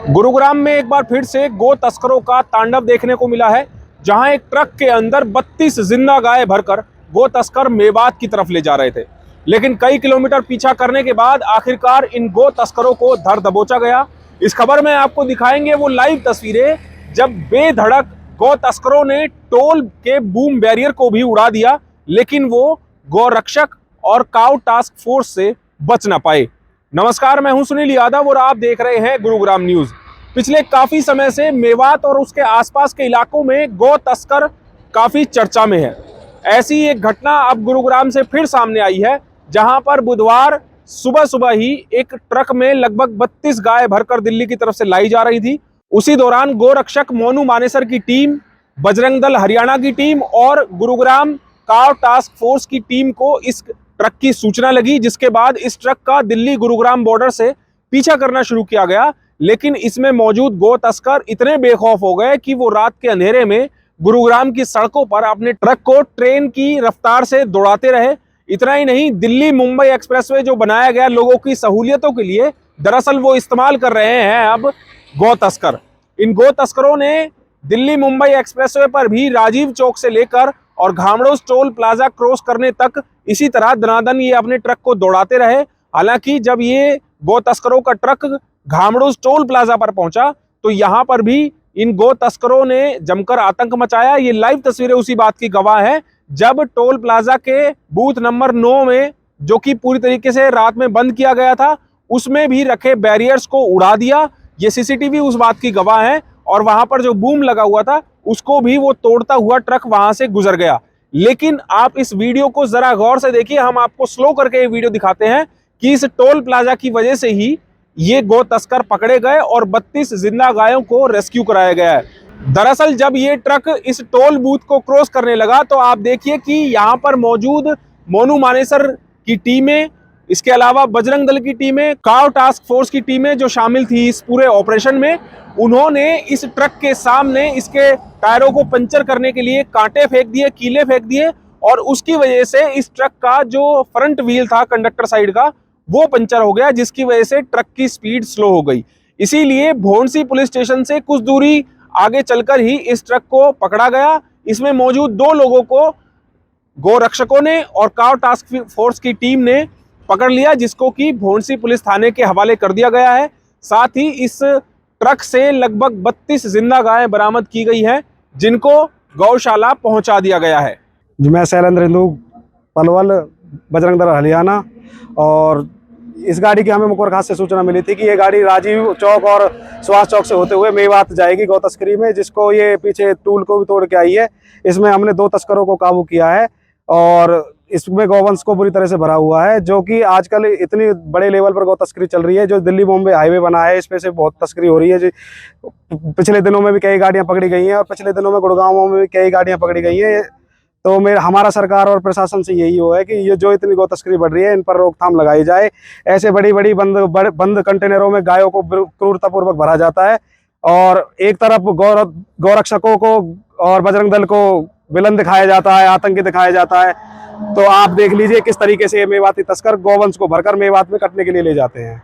गुरुग्राम में एक बार फिर से गो तस्करों का तांडव देखने को मिला है, जहां एक ट्रक के अंदर 32 जिंदा गाय भरकर गो तस्कर मेवात की तरफ ले जा रहे थे। लेकिन कई किलोमीटर पीछा करने के बाद आखिरकार इन गो तस्करों को धर दबोचा गया। इस खबर में आपको दिखाएंगे वो लाइव तस्वीरें जब बेधड़क गौ तस्करों ने टोल के बूम बैरियर को भी उड़ा दिया, लेकिन वो गौ रक्षक और काउ टास्क फोर्स से बच ना पाए। नमस्कार, मैं हूं सुनील यादव और आप देख रहे हैं गुरुग्राम न्यूज। पिछले काफी समय से मेवात और उसके आसपास के इलाकों में गौ तस्कर काफी चर्चा में है। ऐसी एक घटना अब गुरुग्राम से फिर सामने आई है, जहां पर बुधवार सुबह सुबह ही एक ट्रक में लगभग 32 गाय भरकर दिल्ली की तरफ से लाई जा रही थी। उसी दौरान गोरक्षक मोनू मानेसर की टीम, बजरंग दल हरियाणा की टीम और गुरुग्राम काव टास्क फोर्स की टीम को इस ट्रक की सूचना लगी, जिसके बाद इस ट्रक का दिल्ली गुरुग्राम बॉर्डर से पीछा करना शुरू किया गया। लेकिन इसमें मौजूद गो तस्कर इतने बेखौफ हो गए कि वो रात के अंधेरे में गुरुग्राम की सड़कों पर अपने ट्रक को ट्रेन की रफ्तार से दौड़ाते रहे। इतना ही नहीं, दिल्ली मुंबई एक्सप्रेसवे जो बनाया गया लोगों की सहूलियतों के लिए, दरअसल वो इस्तेमाल कर रहे हैं अब गौ तस्कर। इन गो तस्करों ने दिल्ली मुंबई एक्सप्रेसवे पर भी राजीव चौक से लेकर और घामड़ोस टोल प्लाजा क्रॉस करने तक इसी तरह दनादन ये अपने ट्रक को दौड़ाते रहे। हालांकि जब ये गो तस्करों का ट्रक घामड़ोस टोल प्लाजा पर पहुंचा तो यहां पर भी इन गो तस्करों ने जमकर आतंक मचाया। ये लाइव तस्वीरें उसी बात की गवाह है, जब टोल प्लाजा के बूथ नंबर 9 में, जो कि पूरी तरीके से रात में बंद किया गया था, उसमें भी रखे बैरियर्स को उड़ा दिया। ये सीसीटीवी उस बात की गवाह है। और वहां पर जो बूम लगा हुआ था उसको भी वो तोड़ता हुआ ट्रक वहां से गुजर गया। लेकिन आप इस वीडियो को जरा गौर से देखिए, हम आपको स्लो करके ये वीडियो दिखाते हैं कि इस टोल प्लाजा की वजह से ही ये गो तस्कर पकड़े गए और 32 जिंदा गायों को रेस्क्यू कराया गया है। दरअसल जब ये ट्रक इस टोल बूथ को क्रॉस करने लगा तो आप देखिए कि यहाँ पर मौजूद मोनू मानेसर की टीमें, इसके अलावा बजरंग दल की टीमें, काव टास्क फोर्स की टीमें जो शामिल थी इस पूरे ऑपरेशन में, उन्होंने इस ट्रक के सामने इसके टायरों को पंचर करने के लिए कांटे फेंक दिए, कीले फेंक दिए और उसकी वजह से इस ट्रक का जो फ्रंट व्हील था कंडक्टर साइड का वो पंचर हो गया, जिसकी वजह से ट्रक की स्पीड स्लो हो गई। इसीलिए भोंडसी पुलिस स्टेशन से कुछ दूरी आगे चलकर ही इस ट्रक को पकड़ा गया। इसमें मौजूद 2 लोगों को गो रक्षकों ने और काव टास्क फोर्स की टीम ने पकड़ लिया, जिसको कि भोंडसी पुलिस थाने के हवाले कर दिया गया है। साथ ही इस ट्रक से लगभग 32 जिंदा गायें बरामद की गई है, जिनको गौशाला पहुंचा दिया गया है। जी, मैं शैलेंद्र हिंदू पलवल, बजरंग दल हरियाणा। और इस गाड़ी की हमें मुखर खास से सूचना मिली थी कि ये गाड़ी राजीव चौक और सुभाष चौक से होते हुए मेवात जाएगी गौ तस्करी में, जिसको ये पीछे टूल को भी तोड़ के आई है। इसमें हमने 2 तस्करों को काबू किया है और इसमें गौवंश को बुरी तरह से भरा हुआ है, जो कि आजकल इतनी बड़े लेवल पर गौ तस्करी चल रही है। जो दिल्ली मुंबई हाईवे बना है, इसमें से बहुत तस्करी हो रही है। जी, पिछले दिनों में भी कई गाड़ियां पकड़ी गई हैं और पिछले दिनों में गुड़गांव में भी कई गाड़ियां पकड़ी गई हैं। तो हमारा सरकार और प्रशासन से यही हो है कि ये जो इतनी गौ तस्करी बढ़ रही है, इन पर रोकथाम लगाई जाए। ऐसे बड़ी बड़ी बंद कंटेनरों में गायों को क्रूरतापूर्वक भरा जाता है और एक तरफ गौरक्षकों को और बजरंग दल को विलन दिखाया जाता है, आतंकी दिखाया जाता है। तो आप देख लीजिए किस तरीके से ये मेवाती तस्कर गौवंश को भरकर मेवात में कटने के लिए ले जाते हैं।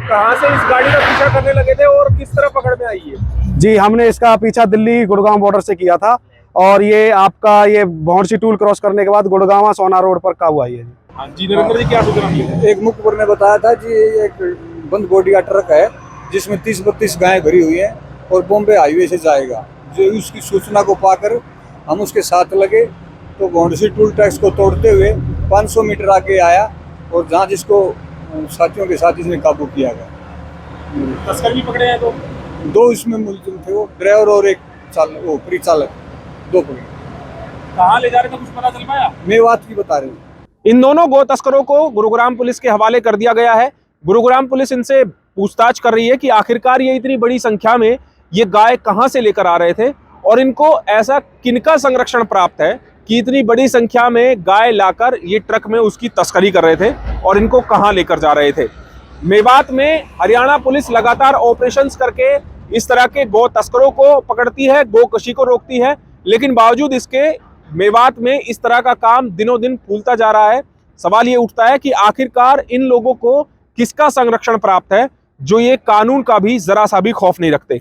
कहां से इस गाड़ी का पीछा करने लगे थे और किस तरह पकड़ में आई है? जी, हमने इसका पीछा दिल्ली गुड़गांव बॉर्डर से किया था और ये आपका ये भौंडसी टूल क्रॉस करने के बाद गुड़गांव सोना रोड पर काबू आई है। हाँ जी, नरेंद्र जी, क्या सूचना मिली? एक मुखबिर ने बताया था कि एक बंद बॉडी का ट्रक है जिसमें 30-32 गायें भरी हुई हैं और बॉम्बे हाईवे से जाएगा। जो उसकी सूचना को पाकर हम उसके साथ लगे तो भौंडसी टूल टैक्स को तोड़ते हुए 500 मीटर आगे आया और जहाँ जिसको साथियों के साथ इसने काबू किया गया। तस्कर भी पकड़े हैं? 2 इसमें मुलजिम थे, वो ड्राइवर और एक परिचालक, 2 पकड़े। कहाँ ले जा रहे थे, कुछ पता चल पाया? मेवात की बता रहे हैं। इन दोनों गो तस्करों को गुरुग्राम पुलिस के हवाले कर दिया गया है। गुरुग्राम पुलिस इनसे पूछताछ कर रही है कि आखिरकार ये इतनी बड़ी संख्या में ये गाय कहां से लेकर आ रहे थे और इनको ऐसा किनका संरक्षण प्राप्त है कि इतनी बड़ी संख्या में गाय लाकर ये ट्रक में उसकी तस्करी कर रहे थे और इनको कहां लेकर जा रहे थे। मेवात में हरियाणा पुलिस लगातार ऑपरेशंस करके इस तरह के गो तस्करों को पकड़ती है, गोकशी को रोकती है, लेकिन बावजूद इसके मेवात में इस तरह का काम दिनों दिन फूलता जा रहा है। सवाल ये उठता है कि आखिरकार इन लोगों को किसका संरक्षण प्राप्त है जो ये कानून का भी जरा सा भी खौफ नहीं रखते।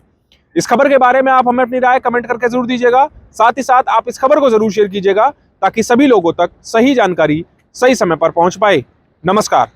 इस खबर के बारे में आप हमें अपनी राय कमेंट करके जरूर दीजिएगा। साथ ही साथ आप इस खबर को जरूर शेयर कीजिएगा ताकि सभी लोगों तक सही जानकारी सही समय पर पहुंच पाए। नमस्कार।